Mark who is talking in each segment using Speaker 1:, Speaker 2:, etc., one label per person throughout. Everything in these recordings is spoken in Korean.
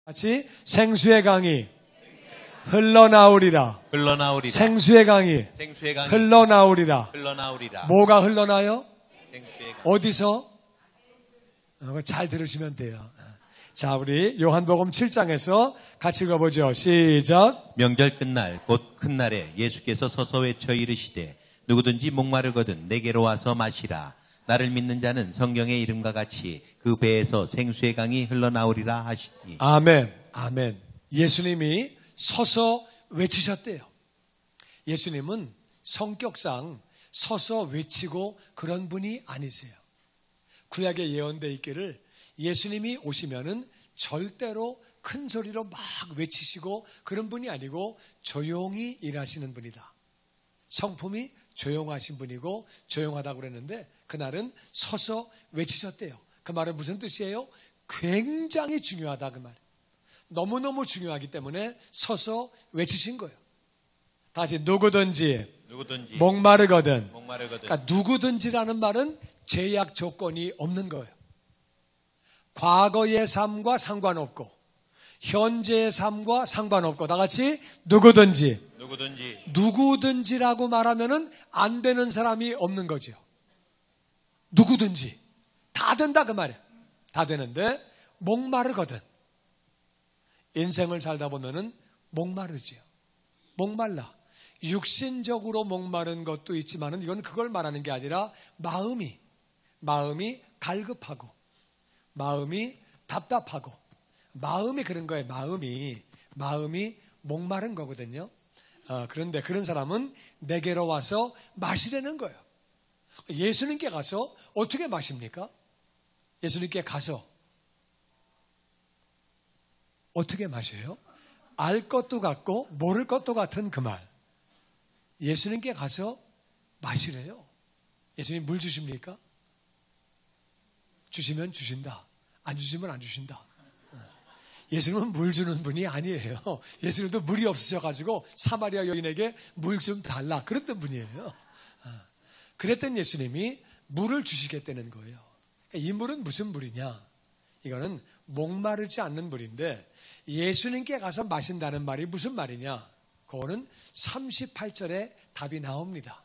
Speaker 1: 같이 생수의 강이 흘러나오리라. 생수의 강이 흘러나오리라. 뭐가 흘러나요? 어디서? 잘 들으시면 돼요. 자, 우리 요한복음 7장에서 같이 읽어보죠. 시작.
Speaker 2: 명절 끝날 곧 큰 날에 예수께서 서서 외쳐 이르시되 누구든지 목마르거든 내게로 와서 마시라. 나를 믿는 자는 성경의 이름과 같이 그 배에서 생수의 강이 흘러나오리라 하시니.
Speaker 1: 아멘. 아멘. 예수님이 서서 외치셨대요. 예수님은 성격상 서서 외치고 그런 분이 아니세요. 구약에 예언되어 있기를 예수님이 오시면은 절대로 큰 소리로 막 외치시고 그런 분이 아니고 조용히 일하시는 분이다. 성품이 조용하신 분이고 조용하다고 그랬는데 그날은 서서 외치셨대요. 그 말은 무슨 뜻이에요? 굉장히 중요하다 그 말. 너무너무 중요하기 때문에 서서 외치신 거예요. 다시 누구든지 목마르거든. 그러니까 누구든지라는 말은 제약 조건이 없는 거예요. 과거의 삶과 상관없고 현재의 삶과 상관없고 다 같이 누구든지라고 말하면은 안 되는 사람이 없는 거죠. 누구든지 다 된다 그 말이에요. 다 되는데 목마르거든. 인생을 살다 보면은 목마르지요. 목말라. 육신적으로 목마른 것도 있지만은 이건 그걸 말하는 게 아니라 마음이 갈급하고 마음이 답답하고 마음이 그런 거예요. 마음이 목마른 거거든요. 그런데 그런 사람은 내게로 와서 마시려는 거예요. 예수님께 가서 어떻게 마십니까? 예수님께 가서 어떻게 마셔요? 알 것도 같고 모를 것도 같은 그 말. 예수님께 가서 마시래요. 예수님 물 주십니까? 주시면 주신다. 안 주시면 안 주신다. 예수님은 물 주는 분이 아니에요. 예수님도 물이 없으셔가지고 사마리아 여인에게 물 좀 달라 그랬던 분이에요. 그랬던 예수님이 물을 주시겠다는 거예요. 이 물은 무슨 물이냐? 이거는 목마르지 않는 물인데 예수님께 가서 마신다는 말이 무슨 말이냐? 그거는 38절에 답이 나옵니다.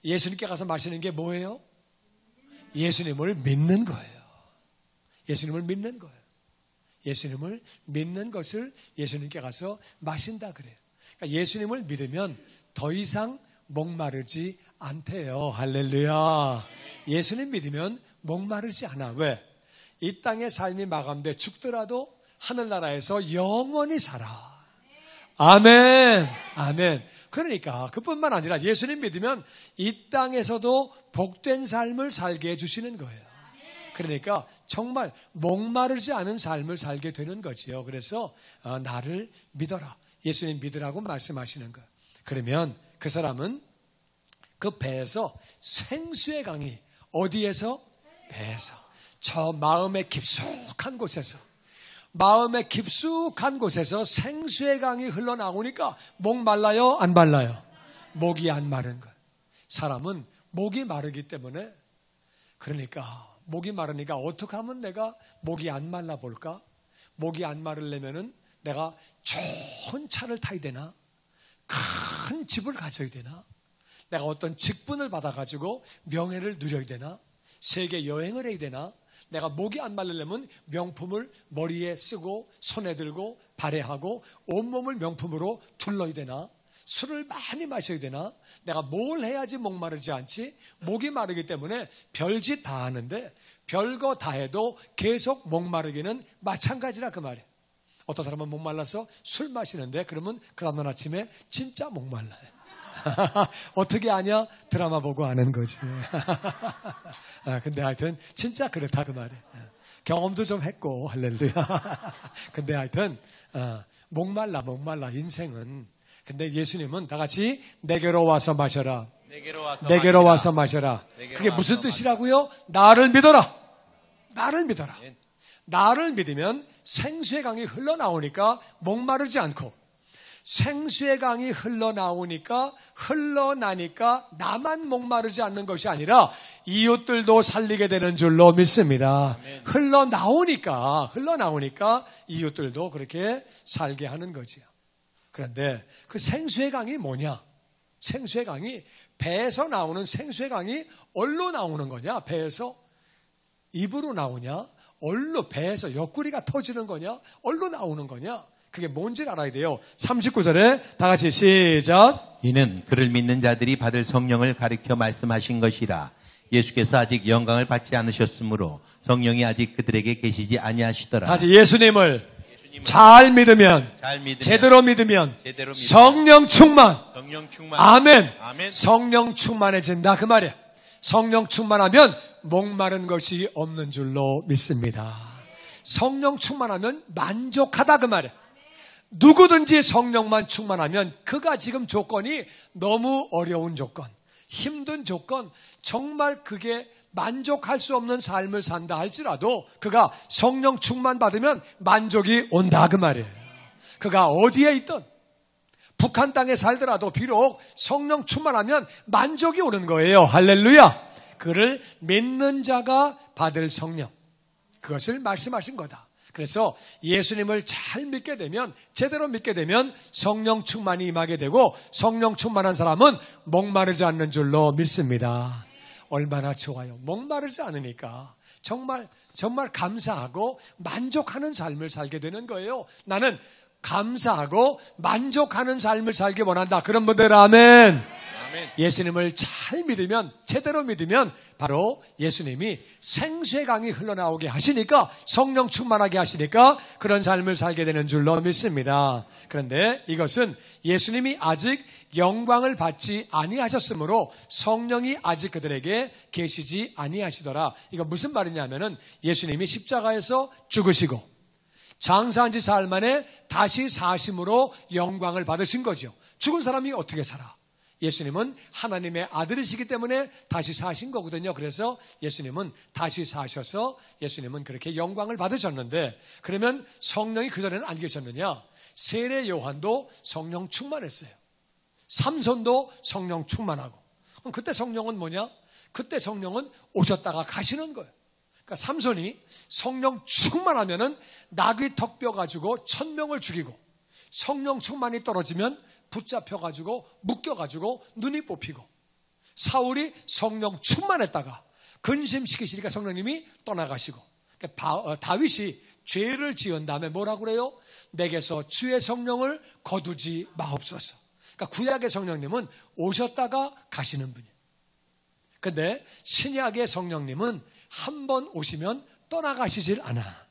Speaker 1: 예수님께 가서 마시는 게 뭐예요? 예수님을 믿는 거예요. 예수님을 믿는 거예요. 예수님을 믿는 것을 예수님께 가서 마신다 그래요. 그러니까 예수님을 믿으면 더 이상 목마르지 않대요. 할렐루야. 예수님 믿으면 목마르지 않아. 왜? 이 땅의 삶이 마감돼 죽더라도 하늘나라에서 영원히 살아. 아멘. 아멘. 그러니까 그뿐만 아니라 예수님 믿으면 이 땅에서도 복된 삶을 살게 해주시는 거예요. 그러니까 정말 목마르지 않은 삶을 살게 되는 거지요. 그래서 나를 믿어라. 예수님 믿으라고 말씀하시는 거예요. 그러면 그 사람은 그 배에서 생수의 강이 어디에서? 배에서. 저 마음의 깊숙한 곳에서 생수의 강이 흘러나오니까 목 말라요? 안 말라요? 목이 안 마른 거예요. 사람은 목이 마르기 때문에 그러니까 목이 마르니까 어떻게 하면 내가 목이 안 말라 볼까? 목이 안 마르려면은 내가 좋은 차를 타야 되나? 큰 집을 가져야 되나? 내가 어떤 직분을 받아가지고 명예를 누려야 되나? 세계 여행을 해야 되나? 내가 목이 안 마르려면 명품을 머리에 쓰고 손에 들고 발에 하고 온몸을 명품으로 둘러야 되나? 술을 많이 마셔야 되나? 내가 뭘 해야지 목마르지 않지? 목이 마르기 때문에 별짓 다 하는데 별거 다 해도 계속 목마르기는 마찬가지라 그 말이에요. 어떤 사람은 목말라서 술 마시는데 그러면 그 다음날 아침에 진짜 목말라요. 어떻게 아냐? 드라마 보고 아는 거지. 근데 하여튼 진짜 그렇다 그 말이에요. 경험도 좀 했고 할렐루야. 근데 하여튼 목말라 인생은. 근데 예수님은 다 같이 내게로 와서 마셔라. 내게로 와서 마셔라. 그게 무슨 뜻이라고요? 나를 믿어라. 나를 믿으면 생수의 강이 흘러나오니까 목마르지 않고 생수의 강이 흘러나니까 나만 목마르지 않는 것이 아니라 이웃들도 살리게 되는 줄로 믿습니다. 흘러나오니까 이웃들도 그렇게 살게 하는 거지요. 그런데 그 생수의 강이 뭐냐? 생수의 강이 배에서 나오는 생수의 강이 어디로 나오는 거냐? 배에서 입으로 나오냐? 어디로 배에서 옆구리가 터지는 거냐? 어디로 나오는 거냐? 그게 뭔지를 알아야 돼요. 39절에 다 같이 시작.
Speaker 2: 이는 그를 믿는 자들이 받을 성령을 가리켜 말씀하신 것이라. 예수께서 아직 영광을 받지 않으셨으므로 성령이 아직 그들에게 계시지 아니하시더라.
Speaker 1: 다시 예수님을 잘 믿으면, 제대로 믿으면 성령 충만. 아멘. 성령 충만해진다 그 말이야. 성령 충만하면 목마른 것이 없는 줄로 믿습니다. 성령 충만하면 만족하다 그 말이야. 누구든지 성령만 충만하면 그가 지금 조건이 너무 어려운 조건, 힘든 조건, 정말 그게 만족할 수 없는 삶을 산다 할지라도 그가 성령 충만 받으면 만족이 온다 그 말이에요. 그가 어디에 있든 북한 땅에 살더라도 비록 성령 충만하면 만족이 오는 거예요. 할렐루야. 그를 믿는 자가 받을 성령, 그것을 말씀하신 거다. 그래서 예수님을 잘 믿게 되면, 제대로 믿게 되면 성령 충만이 임하게 되고, 성령 충만한 사람은 목마르지 않는 줄로 믿습니다. 얼마나 좋아요. 목마르지 않으니까 정말 감사하고 만족하는 삶을 살게 되는 거예요. 나는 감사하고 만족하는 삶을 살기 원한다. 그런 분들 아멘. 예수님을 잘 믿으면, 제대로 믿으면 바로 예수님이 생수의 강이 흘러나오게 하시니까, 성령 충만하게 하시니까 그런 삶을 살게 되는 줄로 믿습니다. 그런데 이것은 예수님이 아직 영광을 받지 아니하셨으므로 성령이 아직 그들에게 계시지 아니하시더라. 이거 무슨 말이냐면은 예수님이 십자가에서 죽으시고 장사한 지 사흘 만에 다시 사심으로 영광을 받으신 거죠. 죽은 사람이 어떻게 살아? 예수님은 하나님의 아들이시기 때문에 다시 사신 거거든요. 그래서 예수님은 다시 사셔서 예수님은 그렇게 영광을 받으셨는데, 그러면 성령이 그전에는 안 계셨느냐? 세례 요한도 성령 충만했어요. 삼손도 성령 충만하고. 그럼 그때 성령은 뭐냐? 그때 성령은 오셨다가 가시는 거예요. 그러니까 삼손이 성령 충만하면은 나귀 턱뼈 가지고 1000명을 죽이고, 성령 충만이 떨어지면 붙잡혀가지고 묶여가지고 눈이 뽑히고, 사울이 성령 충만했다가 근심시키시니까 성령님이 떠나가시고, 그러니까 다윗이 죄를 지은 다음에 뭐라고 그래요? 내게서 주의 성령을 거두지 마옵소서. 그러니까 구약의 성령님은 오셨다가 가시는 분이에요. 근데 신약의 성령님은 한 번 오시면 떠나가시질 않아.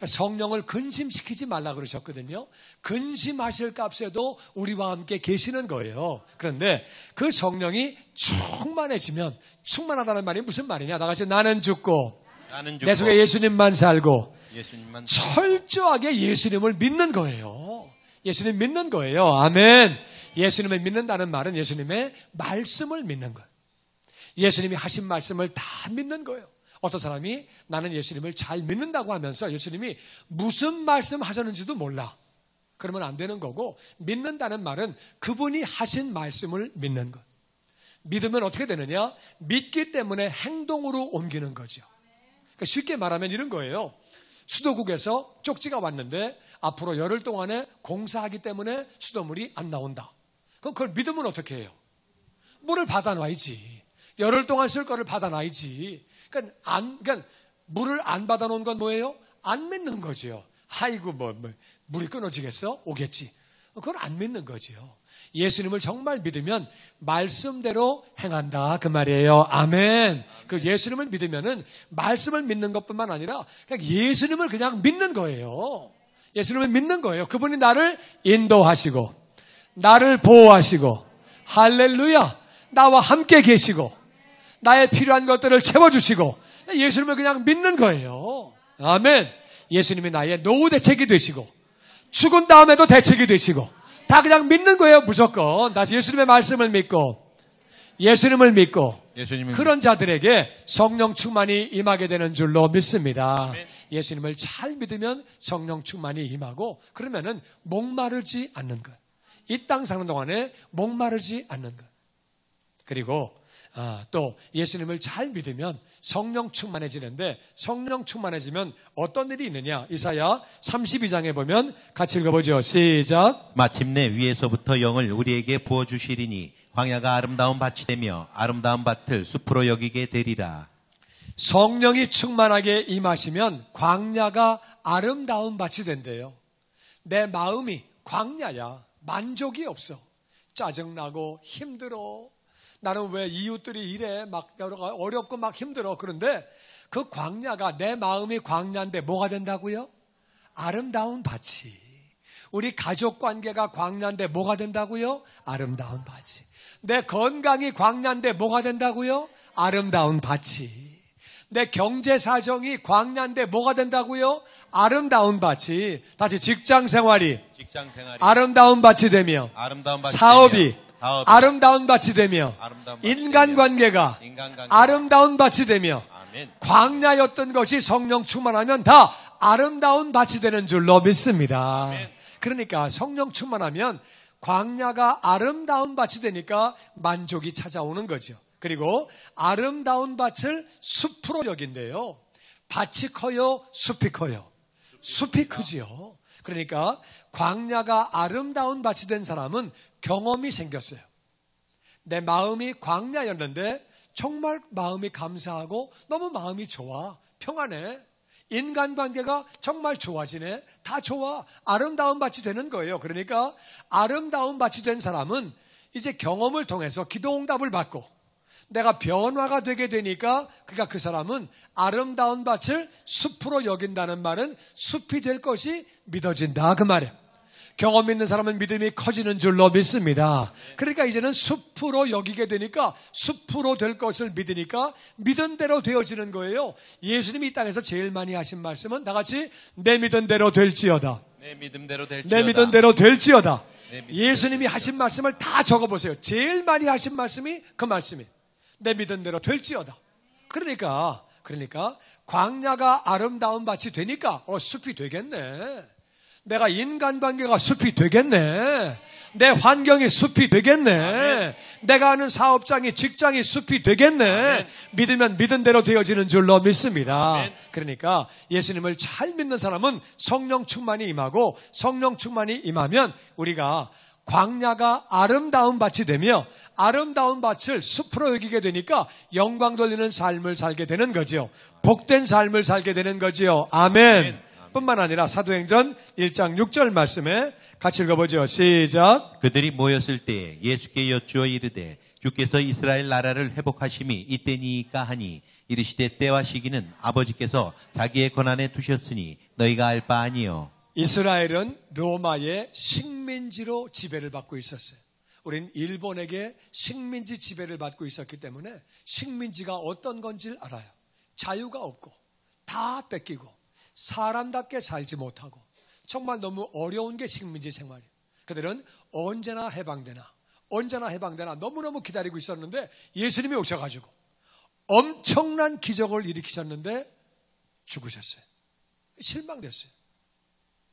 Speaker 1: 성령을 근심시키지 말라 그러셨거든요. 근심하실 값에도 우리와 함께 계시는 거예요. 그런데 그 성령이 충만해지면, 충만하다는 말이 무슨 말이냐? 다 같이 나는 죽고 내 속에 예수님만 살고 철저하게 예수님을 믿는 거예요. 예수님 믿는 거예요. 아멘. 예수님을 믿는다는 말은 예수님의 말씀을 믿는 거예요. 예수님이 하신 말씀을 다 믿는 거예요. 어떤 사람이 나는 예수님을 잘 믿는다고 하면서 예수님이 무슨 말씀 하셨는지도 몰라. 그러면 안 되는 거고, 믿는다는 말은 그분이 하신 말씀을 믿는 것. 믿으면 어떻게 되느냐? 믿기 때문에 행동으로 옮기는 거죠. 그러니까 쉽게 말하면 이런 거예요. 수도국에서 쪽지가 왔는데 앞으로 열흘 동안에 공사하기 때문에 수도물이 안 나온다. 그럼 그걸 믿으면 어떻게 해요? 물을 받아놔야지. 열흘 동안 쓸 거를 받아놔야지. 그러니까 물을 안 받아놓은 건 뭐예요? 안 믿는 거죠. 아이고 물이 끊어지겠어? 오겠지. 그건 안 믿는 거죠. 예수님을 정말 믿으면 말씀대로 행한다 그 말이에요. 아멘. 그 예수님을 믿으면은 말씀을 믿는 것뿐만 아니라 그냥 예수님을 그냥 믿는 거예요. 예수님을 믿는 거예요. 그분이 나를 인도하시고 나를 보호하시고, 할렐루야, 나와 함께 계시고 나의 필요한 것들을 채워주시고, 예수님을 그냥 믿는 거예요. 아멘. 예수님이 나의 노후 대책이 되시고 죽은 다음에도 대책이 되시고, 다 그냥 믿는 거예요. 무조건 다 예수님의 말씀을 믿고 예수님을 믿고 그런 자들에게 성령 충만이 임하게 되는 줄로 믿습니다. 아멘. 예수님을 잘 믿으면 성령 충만이 임하고, 그러면은 목마르지 않는 거예요. 이 땅 사는 동안에 목마르지 않는 것. 그리고 또 예수님을 잘 믿으면 성령 충만해지는데, 성령 충만해지면 어떤 일이 있느냐? 이사야 32장에 보면 같이 읽어보죠. 시작.
Speaker 2: 마침내 위에서부터 영을 우리에게 부어주시리니 광야가 아름다운 밭이 되며 아름다운 밭을 숲으로 여기게 되리라.
Speaker 1: 성령이 충만하게 임하시면 광야가 아름다운 밭이 된대요. 내 마음이 광야야. 만족이 없어. 짜증나고 힘들어. 나는 왜 이웃들이 이래 막 여러 가지 어렵고 막 힘들어. 그런데 그 광야가, 내 마음이 광야인데 뭐가 된다고요? 아름다운 밭이. 우리 가족 관계가 광야인데 뭐가 된다고요? 아름다운 밭이. 내 건강이 광야인데 뭐가 된다고요? 아름다운 밭이. 내 경제 사정이 광야인데 뭐가 된다고요? 아름다운 밭이. 다시 직장 생활이 아름다운 밭이 되며, 사업이 아름다운 밭이 되며, 인간관계가 아름다운 밭이 되며, 광야였던 것이 성령 충만하면 다 아름다운 밭이 되는 줄로 믿습니다. 그러니까 성령 충만하면 광야가 아름다운 밭이 되니까 만족이 찾아오는 거죠. 그리고 아름다운 밭을 숲으로 여긴대요. 밭이 커요? 숲이 커요? 숲이 크지요. 그러니까 광야가 아름다운 밭이 된 사람은 경험이 생겼어요. 내 마음이 광야였는데 정말 마음이 감사하고 너무 마음이 좋아. 평안해. 인간관계가 정말 좋아지네. 다 좋아. 아름다운 밭이 되는 거예요. 그러니까 아름다운 밭이 된 사람은 이제 경험을 통해서 기도응답을 받고 내가 변화가 되게 되니까 그 사람은 아름다운 밭을 숲으로 여긴다는 말은 숲이 될 것이 믿어진다 그 말이에요. 경험 있는 사람은 믿음이 커지는 줄로 믿습니다. 그러니까 이제는 숲으로 여기게 되니까, 숲으로 될 것을 믿으니까 믿은 대로 되어지는 거예요. 예수님이 이 땅에서 제일 많이 하신 말씀은 다 같이 내 믿은 대로 될지어다.
Speaker 2: 내 믿음대로 될지어다.
Speaker 1: 내 믿은 대로 될지어다. 예수님이 하신 말씀을 다 적어보세요. 제일 많이 하신 말씀이 그 말씀이에요. 내 믿은 대로 될지어다. 그러니까 광야가 아름다운 밭이 되니까 숲이 되겠네. 내가 인간관계가 숲이 되겠네. 내 환경이 숲이 되겠네. 아멘. 내가 아는 사업장이, 직장이 숲이 되겠네. 아멘. 믿으면 믿은 대로 되어지는 줄로 믿습니다. 아멘. 그러니까 예수님을 잘 믿는 사람은 성령 충만이 임하고, 성령 충만이 임하면 우리가 광야가 아름다운 밭이 되며 아름다운 밭을 숲으로 여기게 되니까 영광 돌리는 삶을 살게 되는 거죠. 복된 삶을 살게 되는 거죠. 아멘. 뿐만 아니라 사도행전 1장 6절 말씀에 같이 읽어보죠. 시작.
Speaker 2: 그들이 모였을 때 예수께 여쭈어 이르되 주께서 이스라엘 나라를 회복하심이 이때니까 하니 이르시되 때와 시기는 아버지께서 자기의 권한에 두셨으니 너희가 알 바 아니요.
Speaker 1: 이스라엘은 로마의 식민지로 지배를 받고 있었어요. 우린 일본에게 식민지 지배를 받고 있었기 때문에 식민지가 어떤 건지를 알아요. 자유가 없고 다 뺏기고 사람답게 살지 못하고 정말 너무 어려운 게 식민지 생활이에요. 그들은 언제나 해방되나 너무너무 기다리고 있었는데 예수님이 오셔가지고 엄청난 기적을 일으키셨는데 죽으셨어요.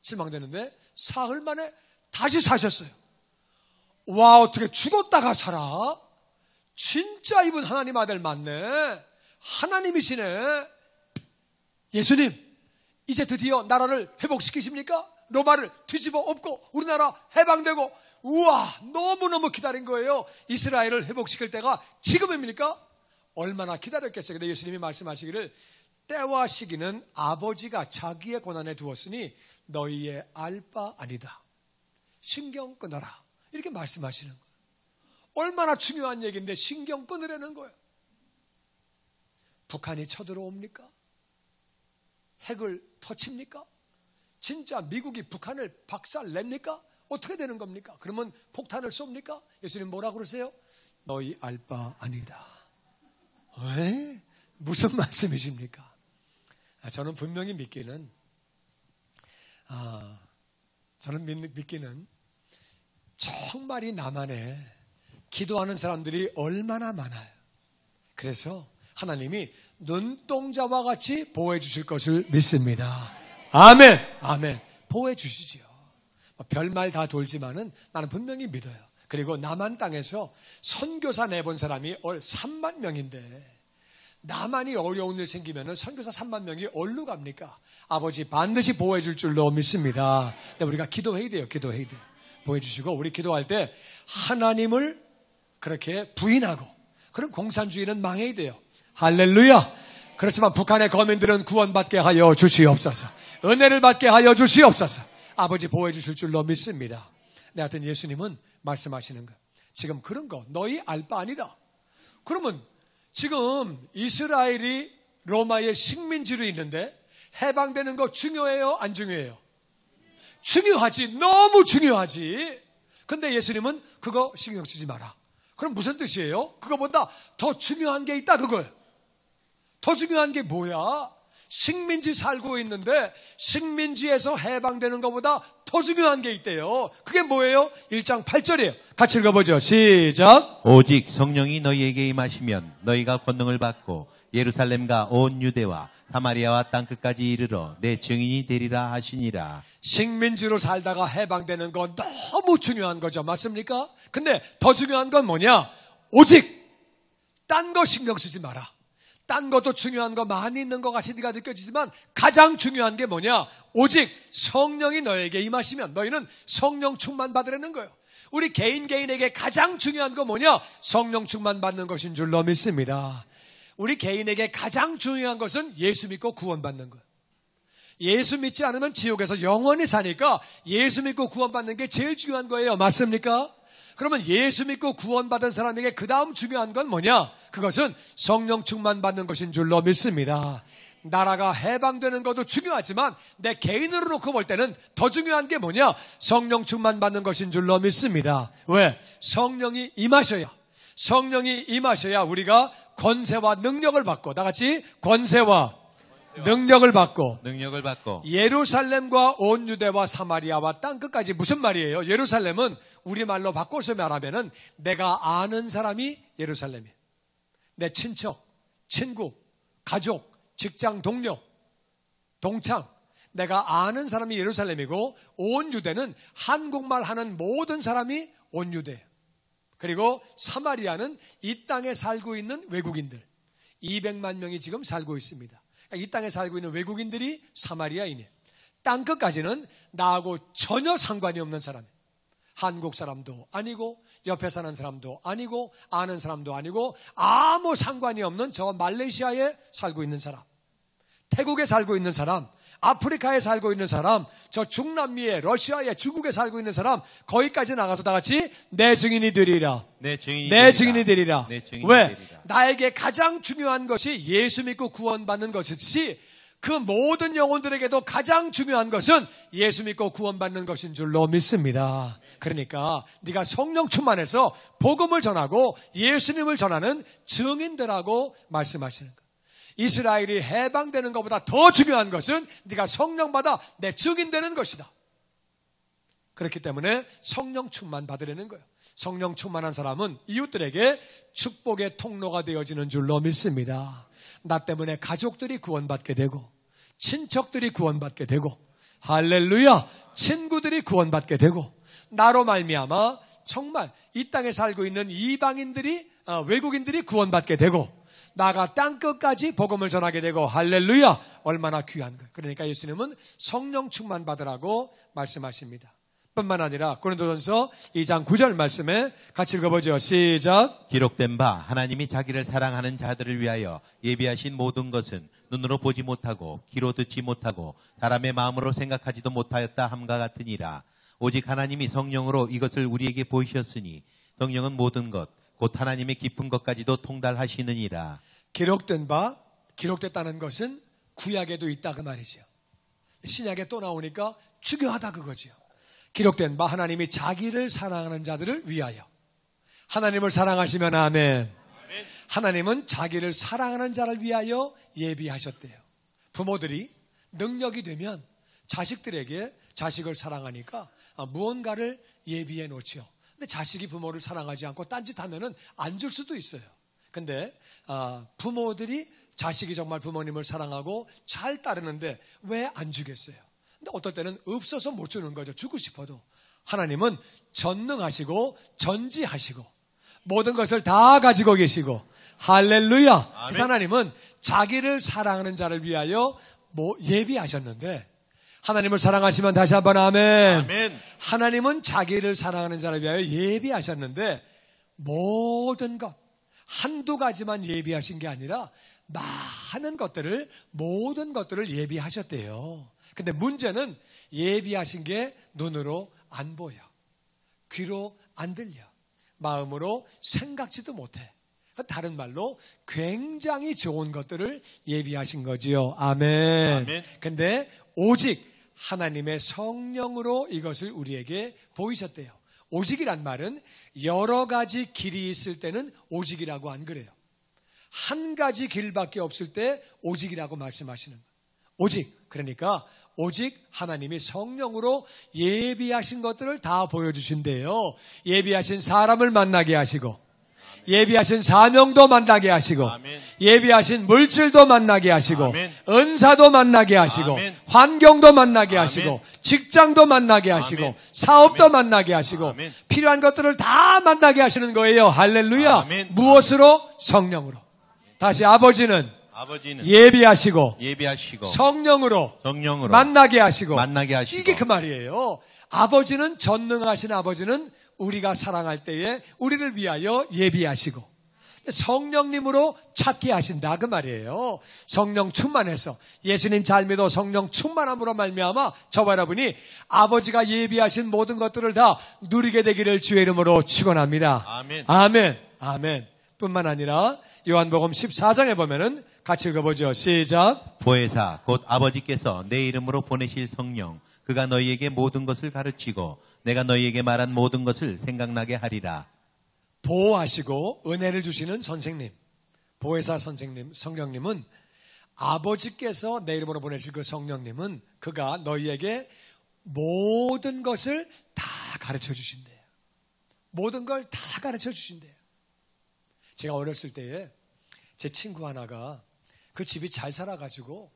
Speaker 1: 실망되는데 사흘 만에 다시 사셨어요. 와, 어떻게 죽었다가 살아? 진짜 이분 하나님 아들 맞네. 하나님이시네. 예수님, 이제 드디어 나라를 회복시키십니까? 로마를 뒤집어 엎고 우리나라 해방되고, 우와, 너무너무 기다린 거예요. 이스라엘을 회복시킬 때가 지금입니까? 얼마나 기다렸겠어요. 근데 예수님이 말씀하시기를 때와 시기는 아버지가 자기의 권한에 두었으니 너희의 알 바 아니다. 신경 끊어라. 이렇게 말씀하시는 거예요. 얼마나 중요한 얘기인데 신경 끊으라는 거예요. 북한이 쳐들어옵니까? 핵을 터칩니까? 진짜 미국이 북한을 박살냅니까? 어떻게 되는 겁니까? 그러면 폭탄을 쏩니까? 예수님 뭐라 그러세요? 너희 알 바 아니다. 왜? 무슨 말씀이십니까? 저는 분명히 믿기는 정말 이 남한에 기도하는 사람들이 얼마나 많아요. 그래서 하나님이 눈동자와 같이 보호해 주실 것을 믿습니다. 아멘. 아멘. 보호해 주시지요. 별말 다 돌지만은 나는 분명히 믿어요. 그리고 남한 땅에서 선교사 내본 사람이 3만 명인데 나만이 어려운 일 생기면은 선교사 3만 명이 어디로 갑니까? 아버지 반드시 보호해 줄 줄로 믿습니다. 근데 우리가 기도해야 돼요. 기도해야 돼요. 보호해 주시고 우리 기도할 때 하나님을 그렇게 부인하고 그런 공산주의는 망해야 돼요. 할렐루야. 그렇지만 북한의 거민들은 구원받게 하여 주시옵소서. 은혜를 받게 하여 주시옵소서. 아버지 보호해 주실 줄로 믿습니다. 네, 하여튼 예수님은 말씀하시는 거. 지금 그런 거 너희 알 바 아니다. 그러면 지금 이스라엘이 로마의 식민지로 있는데 해방되는 거 중요해요? 안 중요해요? 중요하지. 너무 중요하지. 근데 예수님은 그거 신경 쓰지 마라. 그럼 무슨 뜻이에요? 그거보다 더 중요한 게 있다 그거예요. 더 중요한 게 뭐야? 식민지 살고 있는데 식민지에서 해방되는 것보다 더 중요한 게 있대요. 그게 뭐예요? 1장 8절이에요. 같이 읽어보죠. 시작.
Speaker 2: 오직 성령이 너희에게 임하시면 너희가 권능을 받고 예루살렘과 온 유대와 사마리아와 땅끝까지 이르러 내 증인이 되리라 하시니라.
Speaker 1: 식민지로 살다가 해방되는 건 너무 중요한 거죠. 맞습니까? 근데 더 중요한 건 뭐냐? 오직 딴 거 신경 쓰지 마라. 딴 것도 중요한 거 많이 있는 것 같이 네가 느껴지지만 가장 중요한 게 뭐냐? 오직 성령이 너에게 임하시면 너희는 성령 충만 받으라는 거예요. 우리 개인에게 가장 중요한 거 뭐냐? 성령 충만 받는 것인 줄로 믿습니다. 우리 개인에게 가장 중요한 것은 예수 믿고 구원받는 거예요. 예수 믿지 않으면 지옥에서 영원히 사니까 예수 믿고 구원받는 게 제일 중요한 거예요. 맞습니까? 그러면 예수 믿고 구원받은 사람에게 그 다음 중요한 건 뭐냐? 그것은 성령 충만 받는 것인 줄로 믿습니다. 나라가 해방되는 것도 중요하지만 내 개인으로 놓고 볼 때는 더 중요한 게 뭐냐? 성령 충만 받는 것인 줄로 믿습니다. 왜? 성령이 임하셔야. 성령이 임하셔야 우리가 권세와 능력을 받고 다 같이 권세와 능력을 받고 예루살렘과 온 유대와 사마리아와 땅끝까지. 무슨 말이에요? 예루살렘은 우리말로 바꿔서 말하면은 내가 아는 사람이 예루살렘이에요. 내 친척, 친구, 가족, 직장 동료, 동창, 내가 아는 사람이 예루살렘이고 온 유대는 한국말 하는 모든 사람이 온 유대예요. 그리고 사마리아는 이 땅에 살고 있는 외국인들 200만 명이 지금 살고 있습니다. 이 땅에 살고 있는 외국인들이 사마리아인이에요. 땅끝까지는 나하고 전혀 상관이 없는 사람이에요. 한국 사람도 아니고 옆에 사는 사람도 아니고 아는 사람도 아니고 아무 상관이 없는 저 말레이시아에 살고 있는 사람, 태국에 살고 있는 사람, 아프리카에 살고 있는 사람, 저 중남미에, 러시아에, 중국에 살고 있는 사람, 거기까지 나가서 다 같이 내 증인이 되리라. 내 증인이 되리라. 왜? 나에게 가장 중요한 것이 예수 믿고 구원받는 것이지 그 모든 영혼들에게도 가장 중요한 것은 예수 믿고 구원받는 것인 줄로 믿습니다. 그러니까 네가 성령 충만해서 복음을 전하고 예수님을 전하는 증인들하고 말씀하시는 거예요. 이스라엘이 해방되는 것보다 더 중요한 것은 네가 성령 받아 내 증인 되는 것이다. 그렇기 때문에 성령 충만 받으려는 거예요. 성령 충만한 사람은 이웃들에게 축복의 통로가 되어지는 줄로 믿습니다. 나 때문에 가족들이 구원받게 되고 친척들이 구원받게 되고 할렐루야 친구들이 구원받게 되고 나로 말미암아 정말 이 땅에 살고 있는 이방인들이 외국인들이 구원받게 되고 나가 땅끝까지 복음을 전하게 되고 할렐루야 얼마나 귀한 것. 그러니까 예수님은 성령 충만 받으라고 말씀하십니다. 뿐만 아니라 고린도전서 2장 9절 말씀에 같이 읽어보죠. 시작.
Speaker 2: 기록된 바 하나님이 자기를 사랑하는 자들을 위하여 예비하신 모든 것은 눈으로 보지 못하고 귀로 듣지 못하고 사람의 마음으로 생각하지도 못하였다 함과 같으니라. 오직 하나님이 성령으로 이것을 우리에게 보이셨으니 성령은 모든 것 곧 하나님의 깊은 것까지도 통달하시느니라.
Speaker 1: 기록된 바, 기록됐다는 것은 구약에도 있다 그 말이죠. 신약에 또 나오니까 중요하다 그거죠. 기록된 바 하나님이 자기를 사랑하는 자들을 위하여. 하나님을 사랑하시면 아멘. 하나님은 자기를 사랑하는 자를 위하여 예비하셨대요. 부모들이 능력이 되면 자식들에게 자식을 사랑하니까 무언가를 예비해 놓죠. 근데 자식이 부모를 사랑하지 않고 딴짓하면은 안 줄 수도 있어요. 근데 부모들이 자식이 정말 부모님을 사랑하고 잘 따르는데 왜 안 주겠어요? 근데 어떨 때는 없어서 못 주는 거죠. 주고 싶어도. 하나님은 전능하시고 전지하시고 모든 것을 다 가지고 계시고 할렐루야. 그래서 하나님은 자기를 사랑하는 자를 위하여 예비하셨는데 하나님을 사랑하시면 다시 한번 아멘.
Speaker 2: 아멘.
Speaker 1: 하나님은 자기를 사랑하는 자를 위하여 예비하셨는데 모든 것 한두 가지만 예비하신 게 아니라 많은 것들을 모든 것들을 예비하셨대요. 근데 문제는 예비하신 게 눈으로 안 보여. 귀로 안 들려. 마음으로 생각지도 못해. 다른 말로 굉장히 좋은 것들을 예비하신 거지요. 아멘.
Speaker 2: 아멘.
Speaker 1: 근데 오직 하나님의 성령으로 이것을 우리에게 보이셨대요. 오직이란 말은 여러 가지 길이 있을 때는 오직이라고 안 그래요. 한 가지 길밖에 없을 때 오직이라고 말씀하시는 거예요. 오직, 그러니까 오직 하나님이 성령으로 예비하신 것들을 다 보여주신대요. 예비하신 사람을 만나게 하시고 예비하신 사명도 만나게 하시고
Speaker 2: 아멘.
Speaker 1: 예비하신 물질도 만나게 하시고
Speaker 2: 아멘.
Speaker 1: 은사도 만나게 하시고
Speaker 2: 아멘.
Speaker 1: 환경도 만나게
Speaker 2: 아멘.
Speaker 1: 하시고 직장도 만나게 하시고
Speaker 2: 아멘.
Speaker 1: 사업도
Speaker 2: 아멘.
Speaker 1: 만나게 하시고
Speaker 2: 아멘.
Speaker 1: 필요한 것들을 다 만나게 하시는 거예요. 할렐루야.
Speaker 2: 아멘.
Speaker 1: 무엇으로? 성령으로. 다시 아버지는 예비하시고 성령으로 만나게 하시고 이게 그 말이에요. 아버지는 전능하신 아버지는 우리가 사랑할 때에 우리를 위하여 예비하시고 성령님으로 찾게 하신다 그 말이에요. 성령 충만해서 예수님 잘 믿어 성령 충만함으로 말미암아 저와 여러분이 아버지가 예비하신 모든 것들을 다 누리게 되기를 주의 이름으로 축원합니다.
Speaker 2: 아멘.
Speaker 1: 아멘. 아멘. 뿐만 아니라 요한복음 14장에 보면은 같이 읽어보죠. 시작.
Speaker 2: 보혜사 곧 아버지께서 내 이름으로 보내실 성령 그가 너희에게 모든 것을 가르치고 내가 너희에게 말한 모든 것을 생각나게 하리라.
Speaker 1: 보호하시고 은혜를 주시는 선생님, 보혜사 선생님, 성령님은 아버지께서 내 이름으로 보내실 그 성령님은 그가 너희에게 모든 것을 다 가르쳐 주신대요. 모든 걸 다 가르쳐 주신대요. 제가 어렸을 때에 제 친구 하나가 그 집이 잘 살아가지고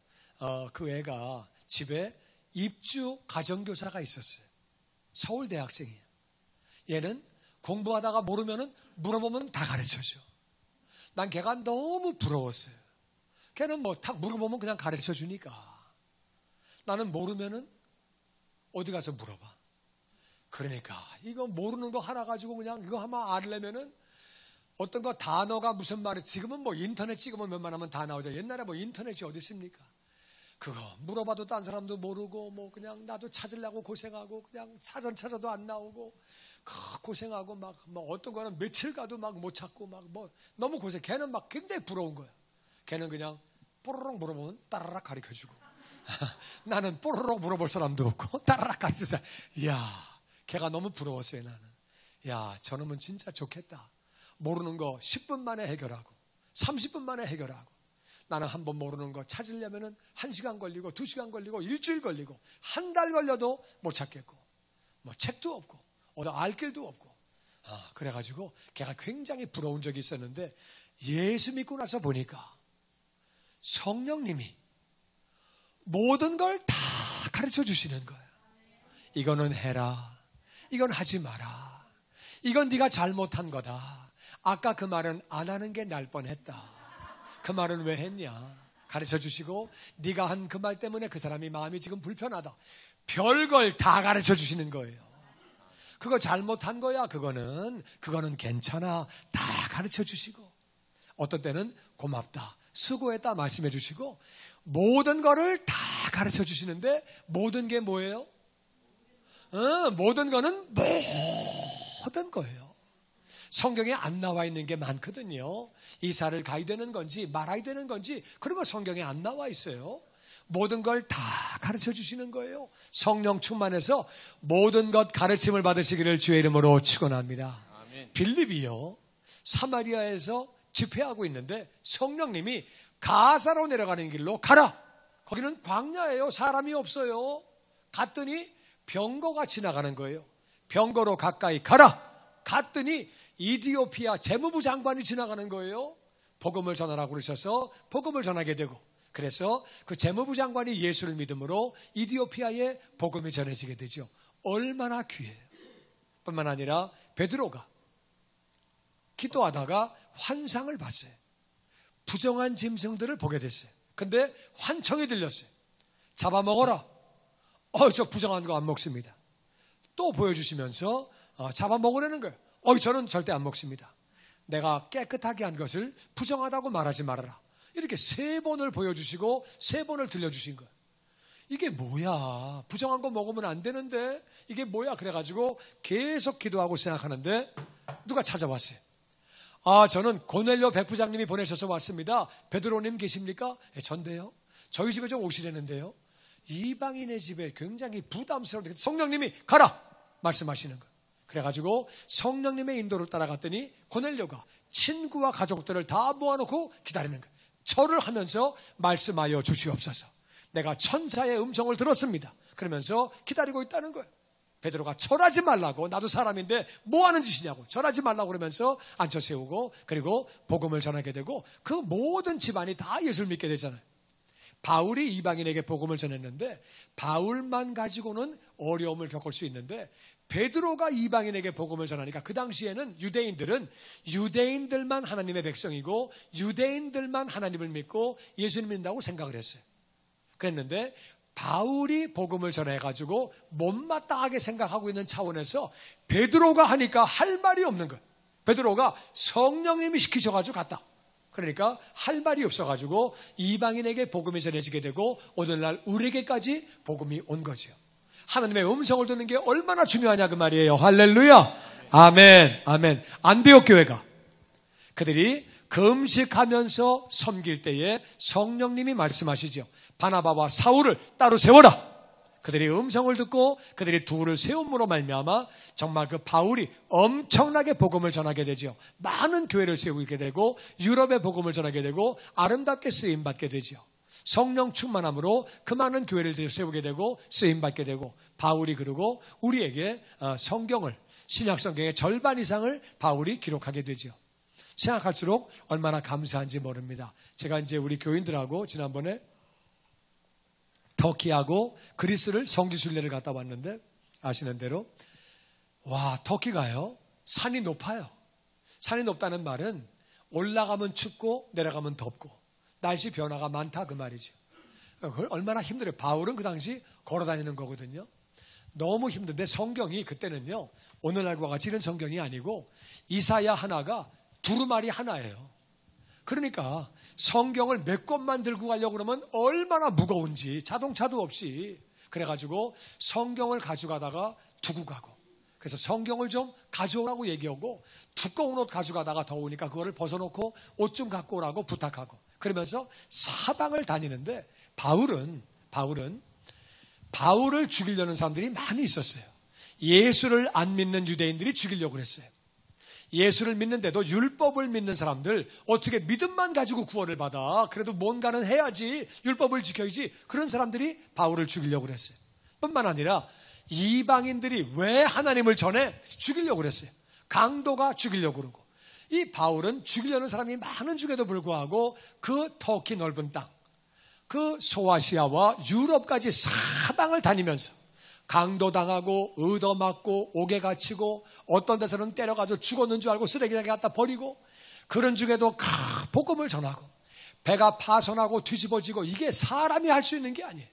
Speaker 1: 그 애가 집에 입주 가정교사가 있었어요. 서울 대학생이에요. 얘는 공부하다가 모르면은 물어보면 다 가르쳐줘. 난 걔가 너무 부러웠어요. 걔는 뭐 딱 물어보면 그냥 가르쳐 주니까. 나는 모르면은 어디 가서 물어봐. 그러니까 이거 모르는 거 하나 가지고 그냥 이거 한번 알려면은 어떤 거 단어가 무슨 말이 지금은 뭐 인터넷 찍으면 몇만 하면 다 나오죠. 옛날에 뭐 인터넷이 어디 있습니까? 그거 물어봐도 딴 사람도 모르고 뭐 그냥 나도 찾으려고 고생하고 그냥 사전 찾아도 안 나오고 고생하고 막 어떤 거는 며칠 가도 막 못 찾고 막 뭐 너무 고생. 걔는 막 굉장히 부러운 거야. 걔는 그냥 뽀로록 물어보면 따라락 가르쳐주고 나는 뽀로록 물어볼 사람도 없고 따라락 가르쳐서 이야 걔가 너무 부러웠어요. 나는 야 저놈은 진짜 좋겠다. 모르는 거 10분 만에 해결하고 30분 만에 해결하고 나는 한번 모르는 거 찾으려면은 1시간 걸리고 2시간 걸리고 일주일 걸리고 한 달 걸려도 못 찾겠고 뭐 책도 없고 어디 알 길도 없고 그래가지고 걔가 굉장히 부러운 적이 있었는데 예수 믿고 나서 보니까 성령님이 모든 걸 다 가르쳐 주시는 거예요. 이거는 해라. 이건 하지 마라. 이건 네가 잘못한 거다. 아까 그 말은 안 하는 게 날 뻔했다. 그 말은 왜 했냐? 가르쳐 주시고 네가 한 그 말 때문에 그 사람이 마음이 지금 불편하다. 별걸 다 가르쳐 주시는 거예요. 그거 잘못한 거야. 그거는 괜찮아. 다 가르쳐 주시고 어떤 때는 고맙다. 수고했다 말씀해 주시고 모든 거를 다 가르쳐 주시는데 모든 게 뭐예요? 모든 거는 모든 거예요. 성경에 안 나와 있는 게 많거든요. 이사를 가야 되는 건지 말아야 되는 건지 그런 거 성경에 안 나와 있어요. 모든 걸 다 가르쳐 주시는 거예요. 성령 충만해서 모든 것 가르침을 받으시기를 주의 이름으로 축원합니다.
Speaker 2: 아멘.
Speaker 1: 빌립이요 사마리아에서 집회하고 있는데 성령님이 가사로 내려가는 길로 가라. 거기는 광야예요. 사람이 없어요. 갔더니 병거가 지나가는 거예요. 병거로 가까이 가라. 갔더니 이디오피아 재무부 장관이 지나가는 거예요. 복음을 전하라고 그러셔서 복음을 전하게 되고 그래서 그 재무부 장관이 예수를 믿음으로 이디오피아에 복음이 전해지게 되죠. 얼마나 귀해요. 뿐만 아니라 베드로가 기도하다가 환상을 봤어요. 부정한 짐승들을 보게 됐어요. 근데 환청이 들렸어요. 잡아먹어라. 저 부정한 거 안 먹습니다. 또 보여주시면서 잡아먹으라는 거예요. 저는 절대 안 먹습니다. 내가 깨끗하게 한 것을 부정하다고 말하지 말아라. 이렇게 3번을 보여주시고 3번을 들려주신 거예요. 이게 뭐야? 부정한 거 먹으면 안 되는데 이게 뭐야? 그래가지고 계속 기도하고 생각하는데 누가 찾아왔어요. 저는 고넬료 백부장님이 보내셔서 왔습니다. 베드로님 계십니까? 전데요. 저희 집에 좀 오시려는데요. 이방인의 집에 굉장히 부담스러운데 성령님이 가라 말씀하시는 거예요. 그래가지고 성령님의 인도를 따라갔더니 고넬료가 친구와 가족들을 다 모아놓고 기다리는 거예요. 절을 하면서 말씀하여 주시옵소서. 내가 천사의 음성을 들었습니다. 그러면서 기다리고 있다는 거예요. 베드로가 절하지 말라고, 나도 사람인데 뭐 하는 짓이냐고, 절하지 말라고 그러면서 앉혀 세우고, 그리고 복음을 전하게 되고, 그 모든 집안이 다 예수를 믿게 되잖아요. 바울이 이방인에게 복음을 전했는데 바울만 가지고는 어려움을 겪을 수 있는데 베드로가 이방인에게 복음을 전하니까 그 당시에는 유대인들만 하나님의 백성이고 유대인들만 하나님을 믿고 예수님 믿는다고 생각을 했어요. 그랬는데 바울이 복음을 전해가지고 못마땅하게 생각하고 있는 차원에서 베드로가 하니까 할 말이 없는 거예요. 베드로가 성령님이 시키셔가지고 갔다. 그러니까 할 말이 없어가지고 이방인에게 복음이 전해지게 되고 오늘날 우리에게까지 복음이 온 거죠. 하나님의 음성을 듣는 게 얼마나 중요하냐 그 말이에요. 할렐루야. 아멘. 아멘. 안디옥 교회가 그들이 금식하면서 섬길 때에 성령님이 말씀하시죠. 바나바와 사울을 따로 세워라. 그들이 음성을 듣고 그들이 둘을 세움으로 말미암아 정말 그 바울이 엄청나게 복음을 전하게 되죠. 많은 교회를 세우게 되고 유럽의 복음을 전하게 되고 아름답게 쓰임받게 되죠. 성령 충만함으로 그 많은 교회를 세우게 되고 쓰임받게 되고 바울이 그러고 우리에게 성경을 신약 성경의 절반 이상을 바울이 기록하게 되죠. 생각할수록 얼마나 감사한지 모릅니다. 제가 이제 우리 교인들하고 지난번에 터키하고 그리스를 성지순례를 갔다 왔는데 아시는 대로 터키가요 산이 높아요. 산이 높다는 말은 올라가면 춥고 내려가면 덥고 날씨 변화가 많다 그 말이죠. 그걸 얼마나 힘들어요. 바울은 그 당시 걸어다니는 거거든요. 너무 힘든데 성경이 그때는요 오늘날과 같이 이런 성경이 아니고 이사야 하나가 두루마리 하나예요. 그러니까 성경을 몇 권만 들고 가려고 그러면 얼마나 무거운지 자동차도 없이 그래가지고 성경을 가져가다가 두고 가고 그래서 성경을 좀 가져오라고 얘기하고 두꺼운 옷 가져가다가 더우니까 그거를 벗어놓고 옷 좀 갖고 오라고 부탁하고 그러면서 사방을 다니는데 바울을 죽이려는 사람들이 많이 있었어요. 예수를 안 믿는 유대인들이 죽이려고 그랬어요. 예수를 믿는데도 율법을 믿는 사람들 어떻게 믿음만 가지고 구원을 받아? 그래도 뭔가는 해야지. 율법을 지켜야지. 그런 사람들이 바울을 죽이려고 그랬어요. 뿐만 아니라 이방인들이 왜 하나님을 전해? 죽이려고 그랬어요. 강도가 죽이려고 그러고 이 바울은 죽이려는 사람이 많은 중에도 불구하고 그 터키 넓은 땅, 그 소아시아와 유럽까지 사방을 다니면서 강도당하고 얻어맞고 옥에 갇히고 어떤 데서는 때려가지고 죽었는 줄 알고 쓰레기장에 갖다 버리고 그런 중에도 복음을 전하고 배가 파손하고 뒤집어지고 이게 사람이 할 수 있는 게 아니에요.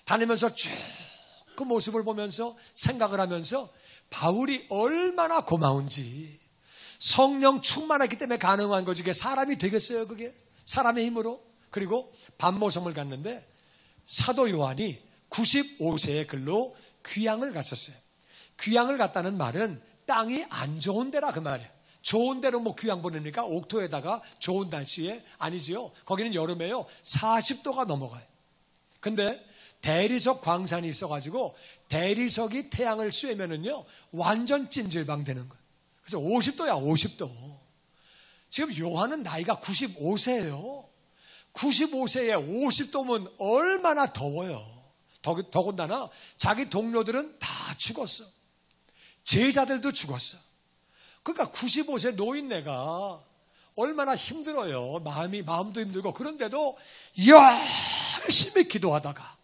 Speaker 1: 다니면서 쭉 그 모습을 보면서 생각을 하면서 바울이 얼마나 고마운지 성령 충만했기 때문에 가능한 거지 그게 사람이 되겠어요. 그게 사람의 힘으로. 그리고 반모섬을 갔는데 사도 요한이 95세의 글로 귀향을 갔었어요. 귀향을 갔다는 말은 땅이 안 좋은 데라 그 말이에요. 좋은 데로 귀향 보냅니까? 옥토에다가 좋은 날씨에 아니지요. 거기는 여름에요 40도가 넘어가요. 근데 대리석 광산이 있어가지고 대리석이 태양을 쐬면은요 완전 찜질방 되는 거예요. 그래서 50도야 50도. 지금 요한은 나이가 95세예요. 95세에 50도면 얼마나 더워요. 더군다나 자기 동료들은 다 죽었어. 제자들도 죽었어. 그러니까 95세 노인네가 얼마나 힘들어요. 마음도 힘들고. 그런데도 열심히 기도하다가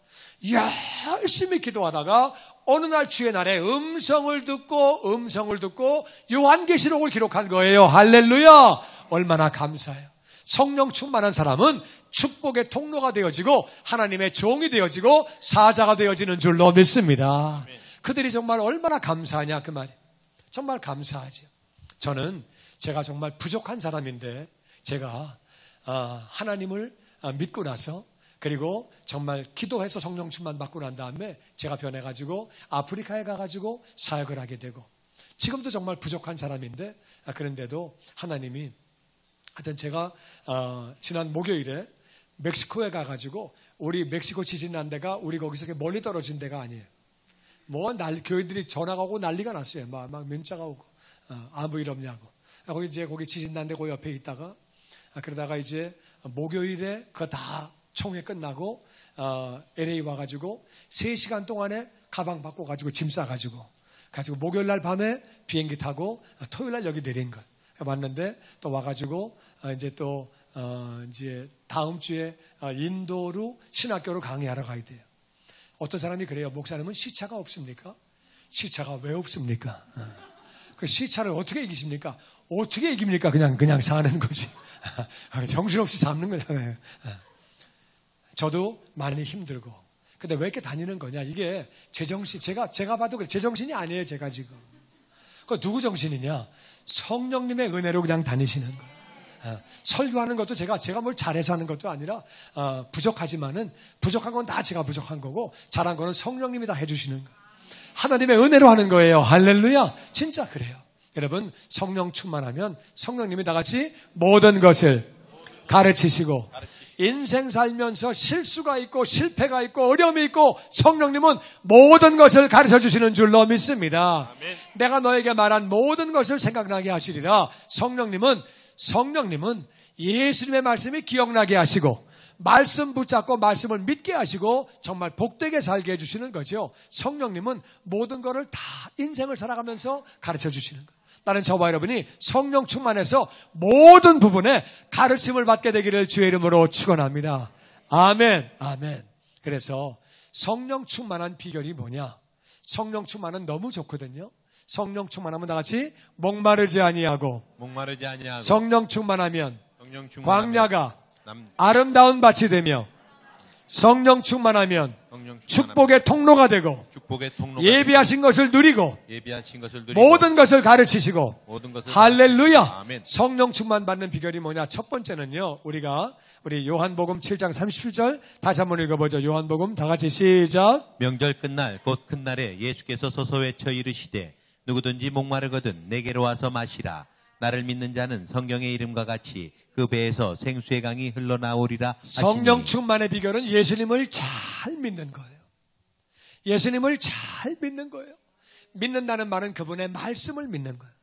Speaker 1: 어느 날 주의 날에 음성을 듣고 요한계시록을 기록한 거예요. 할렐루야. 얼마나 감사해요. 성령 충만한 사람은 축복의 통로가 되어지고 하나님의 종이 되어지고 사자가 되어지는 줄로 믿습니다. 그들이 정말 얼마나 감사하냐 그 말이. 정말 감사하죠. 제가 정말 부족한 사람인데 제가 하나님을 믿고 나서 그리고 정말 기도해서 성령 충만 받고 난 다음에 제가 변해가지고 아프리카에 가가지고 사역을 하게 되고 지금도 정말 부족한 사람인데 그런데도 하나님이 하여튼 제가 지난 목요일에 멕시코에 가가지고 우리 멕시코 지진 난 데가 우리 거기서 멀리 떨어진 데가 아니에요. 교회들이 전화가 오고 난리가 났어요. 막 문자가 오고 아무 일 없냐고. 거기 지진 난 데 그 옆에 있다가 그러다가 이제 목요일에 그거 다 총회 끝나고 LA 와가지고 3시간 동안에 가방 받고 가지고 짐 싸가지고 목요일 날 밤에 비행기 타고 토요일 날 여기 내린 거예요. 왔는데 또 와가지고 이제 다음 주에 인도로 신학교로 강의하러 가야 돼요. 어떤 사람이 그래요. 목사님은 시차가 없습니까? 시차가 왜 없습니까? 그 시차를 어떻게 이기십니까? 어떻게 이깁니까? 그냥 사는 거지. 정신없이 삶는 거잖아요. 저도 많이 힘들고. 근데 왜 이렇게 다니는 거냐? 이게 제정신, 제가 봐도 그래. 제정신이 아니에요, 제가 지금. 그 누구 정신이냐? 성령님의 은혜로 그냥 다니시는 거예요. 설교하는 것도 제가 뭘 잘해서 하는 것도 아니라 부족하지만은 부족한 건 다 제가 부족한 거고 잘한 거는 성령님이 다 해주시는 거예요. 하나님의 은혜로 하는 거예요. 할렐루야. 진짜 그래요. 여러분 성령 충만하면 성령님이 다같이 모든 것을 가르치시고 인생 살면서 실수가 있고 실패가 있고 어려움이 있고 성령님은 모든 것을 가르쳐 주시는 줄로 믿습니다. 아멘. 내가 너에게 말한 모든 것을 생각나게 하시리라. 성령님은 예수님의 말씀이 기억나게 하시고 말씀 붙잡고 말씀을 믿게 하시고 정말 복되게 살게 해주시는 거죠. 성령님은 모든 것을 다 인생을 살아가면서 가르쳐 주시는 거예요. 나는 저와 여러분이 성령 충만해서 모든 부분에 가르침을 받게 되기를 주의 이름으로 축원합니다. 아멘. 아멘. 그래서 성령 충만한 비결이 뭐냐? 성령 충만은 너무 좋거든요. 성령 충만하면 다같이 목마르지 아니하고 성령 충만하면 광야가 아름다운 밭이 되며 성령 충만하면 축복의 통로가 되고 예비하신 것을 누리고 모든 것을 가르치시고 할렐루야. 성령 충만 받는 비결이 뭐냐? 첫 번째는요, 우리 요한복음 7장 37절 다시 한번 읽어보죠. 요한복음 다같이 시작.
Speaker 2: 명절 끝날 곧 큰 날에 예수께서 서서 외쳐 이르시되 누구든지 목마르거든 내게로 와서 마시라. 나를 믿는 자는 성경의 이름과 같이 그 배에서 생수의 강이 흘러나오리라 하시니.
Speaker 1: 성령 충만의 비결은 예수님을 잘 믿는 거예요. 예수님을 잘 믿는 거예요. 믿는다는 말은 그분의 말씀을 믿는 거예요.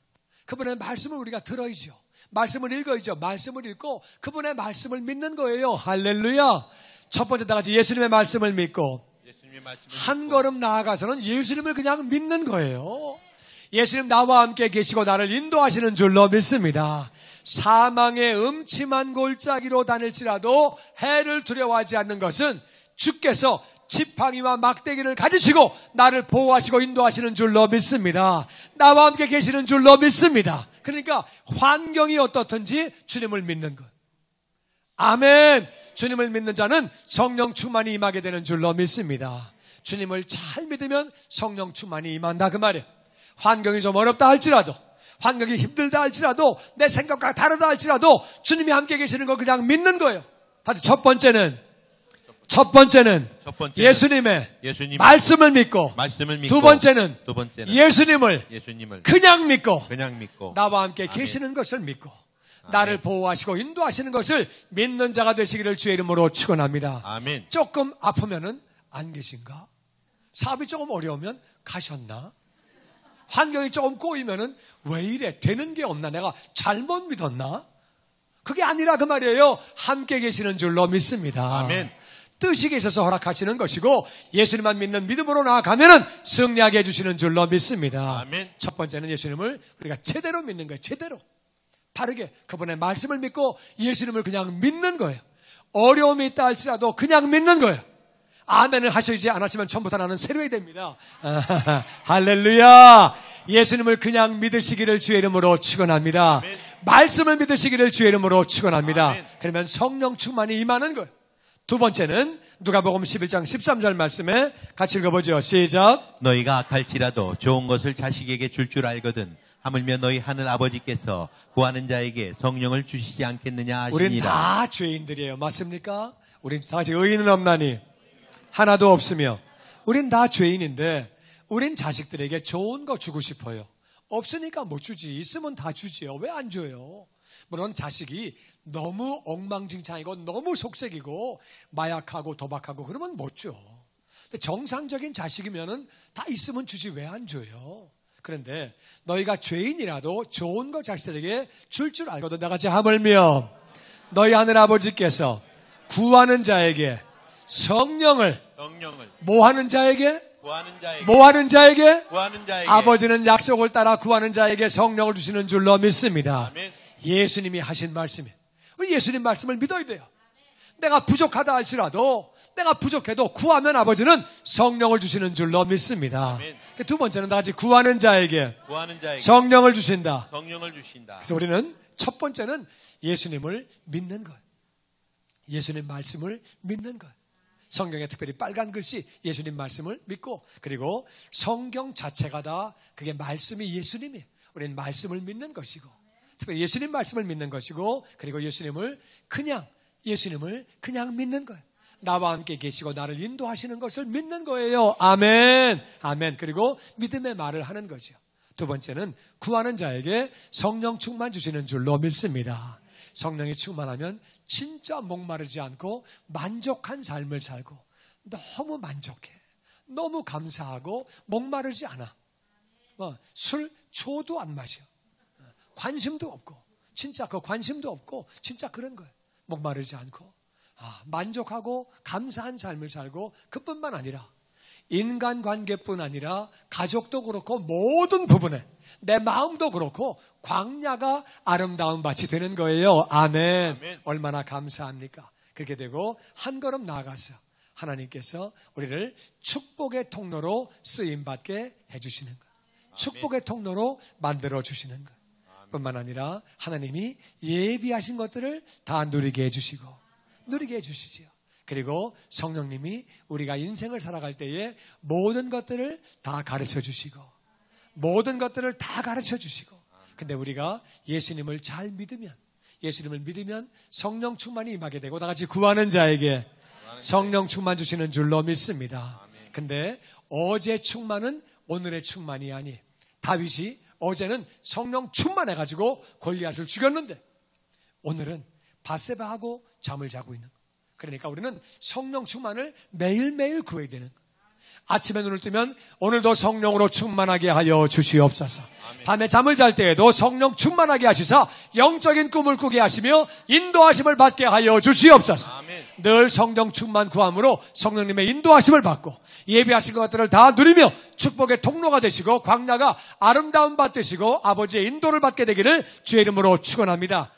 Speaker 1: 그분의 말씀을 우리가 들어야죠. 말씀을 읽어야죠. 말씀을 읽고 그분의 말씀을 믿는 거예요. 할렐루야. 첫 번째 다같이 예수님의 말씀을 믿고 한 걸음 나아가서는 예수님을 그냥 믿는 거예요. 예수님 나와 함께 계시고 나를 인도하시는 줄로 믿습니다. 사망의 음침한 골짜기로 다닐지라도 해를 두려워하지 않는 것은 주께서 지팡이와 막대기를 가지시고 나를 보호하시고 인도하시는 줄로 믿습니다. 나와 함께 계시는 줄로 믿습니다. 그러니까 환경이 어떻든지 주님을 믿는 것. 아멘. 주님을 믿는 자는 성령 충만이 임하게 되는 줄로 믿습니다. 주님을 잘 믿으면 성령 충만이 임한다 그 말이에요. 환경이 좀 어렵다 할지라도, 환경이 힘들다 할지라도, 내 생각과 다르다 할지라도 주님이 함께 계시는 거 그냥 믿는 거예요. 다시 첫 번째는 예수님의 말씀을 믿고, 두 번째는 예수님을 그냥 믿고 나와 함께 계시는 것을 믿고 나를 보호하시고 인도하시는 것을 믿는 자가 되시기를 주의 이름으로 축원합니다.
Speaker 2: 아멘.
Speaker 1: 조금 아프면은 안 계신가? 사업이 조금 어려우면 가셨나? 환경이 조금 꼬이면은 왜 이래? 되는 게 없나? 내가 잘못 믿었나? 그게 아니라 그 말이에요. 함께 계시는 줄로 믿습니다.
Speaker 2: 아멘.
Speaker 1: 뜻이 계셔서 허락하시는 것이고 예수님만 믿는 믿음으로 나아가면은 승리하게 해주시는 줄로 믿습니다.
Speaker 2: 아멘.
Speaker 1: 첫 번째는 예수님을 우리가 제대로 믿는 거예요. 제대로. 바르게 그분의 말씀을 믿고 예수님을 그냥 믿는 거예요. 어려움이 있다 할지라도 그냥 믿는 거예요. 아멘을 하시지 않았지만 처음부터 나는 새로워야 됩니다. 할렐루야. 예수님을 그냥 믿으시기를 주의 이름으로 축원합니다.
Speaker 2: 아멘.
Speaker 1: 말씀을 믿으시기를 주의 이름으로 축원합니다.
Speaker 2: 아멘.
Speaker 1: 그러면 성령 충만이 임하는 거예요. 두 번째는 누가복음 11장 13절 말씀에 같이 읽어보죠. 시작.
Speaker 2: 너희가 악할지라도 좋은 것을 자식에게 줄 알거든 하물며 너희 하늘 아버지께서 구하는 자에게 성령을 주시지 않겠느냐 하시니라.
Speaker 1: 우린 다 죄인들이에요. 맞습니까? 우린 다 의인은 없나니 하나도 없으며 우린 다 죄인인데 우린 자식들에게 좋은 거 주고 싶어요. 없으니까 못 주지. 있으면 다 주지요. 왜 안 줘요? 물론 자식이 너무 엉망진창이고 너무 속색이고 마약하고 도박하고 그러면 못 줘. 근데 정상적인 자식이면은 다 있으면 주지 왜 안 줘요? 그런데 너희가 죄인이라도 좋은 거 자식들에게 줄 알거든. 나같이 하물며 너희 하늘 아버지께서 구하는 자에게 성령을 뭐 하는 자에게? 뭐 하는 자에게? 아버지는 약속을 따라 구하는 자에게 성령을 주시는 줄로 믿습니다.
Speaker 2: 아멘.
Speaker 1: 예수님이 하신 말씀이에요. 예수님 말씀을 믿어야 돼요. 내가 부족하다 할지라도 내가 부족해도 구하면 아버지는 성령을 주시는 줄로 믿습니다.
Speaker 2: 아멘.
Speaker 1: 두 번째는 다같이 구하는 자에게 성령을 주신다. 그래서 우리는 첫 번째는 예수님을 믿는 거예요. 예수님 말씀을 믿는 거예요. 성경에 특별히 빨간 글씨 예수님 말씀을 믿고 그리고 성경 자체가 다 그게 말씀이 예수님이에요. 우리는 말씀을 믿는 것이고 특별히 예수님 말씀을 믿는 것이고 그리고 예수님을 그냥 믿는 거예요. 나와 함께 계시고 나를 인도하시는 것을 믿는 거예요. 아멘. 아멘. 그리고 믿음의 말을 하는 거죠. 두 번째는 구하는 자에게 성령 충만 주시는 줄로 믿습니다. 성령이 충만하면 진짜 목마르지 않고 만족한 삶을 살고 너무 만족해. 너무 감사하고 목마르지 않아. 술 초도 안 마셔. 관심도 없고 진짜 그 관심도 없고 진짜 그런 거예요. 목마르지 않고 만족하고 감사한 삶을 살고 그뿐만 아니라 인간관계뿐 아니라 가족도 그렇고 모든 부분에 내 마음도 그렇고 광야가 아름다운 밭이 되는 거예요. 아멘.
Speaker 2: 아멘.
Speaker 1: 얼마나 감사합니까? 그렇게 되고 한 걸음 나아가서 하나님께서 우리를 축복의 통로로 쓰임받게 해주시는 거예요. 축복의 통로로 만들어주시는 거예요. 뿐만 아니라 하나님이 예비하신 것들을 다 누리게 해주시지요. 그리고 성령님이 우리가 인생을 살아갈 때에 모든 것들을 다 가르쳐 주시고 근데 우리가 예수님을 잘 믿으면 예수님을 믿으면 성령 충만이 임하게 되고 다같이 구하는 자에게 성령 충만 주시는 줄로 믿습니다. 근데 어제 충만은 오늘의 충만이 아니에요. 다윗이 어제는 성령 충만해가지고 골리앗을 죽였는데 오늘은 밧세바하고 잠을 자고 있는 거예요. 그러니까 우리는 성령 충만을 매일매일 구해야 되는 거예요. 아침에 눈을 뜨면 오늘도 성령으로 충만하게 하여 주시옵소서.
Speaker 2: 아멘.
Speaker 1: 밤에 잠을 잘 때에도 성령 충만하게 하시사 영적인 꿈을 꾸게 하시며 인도하심을 받게 하여 주시옵소서.
Speaker 2: 아멘.
Speaker 1: 늘 성령 충만 구함으로 성령님의 인도하심을 받고 예비하신 것들을 다 누리며 축복의 통로가 되시고 광야가 아름다운 밭 되시고 아버지의 인도를 받게 되기를 주의 이름으로 축원합니다.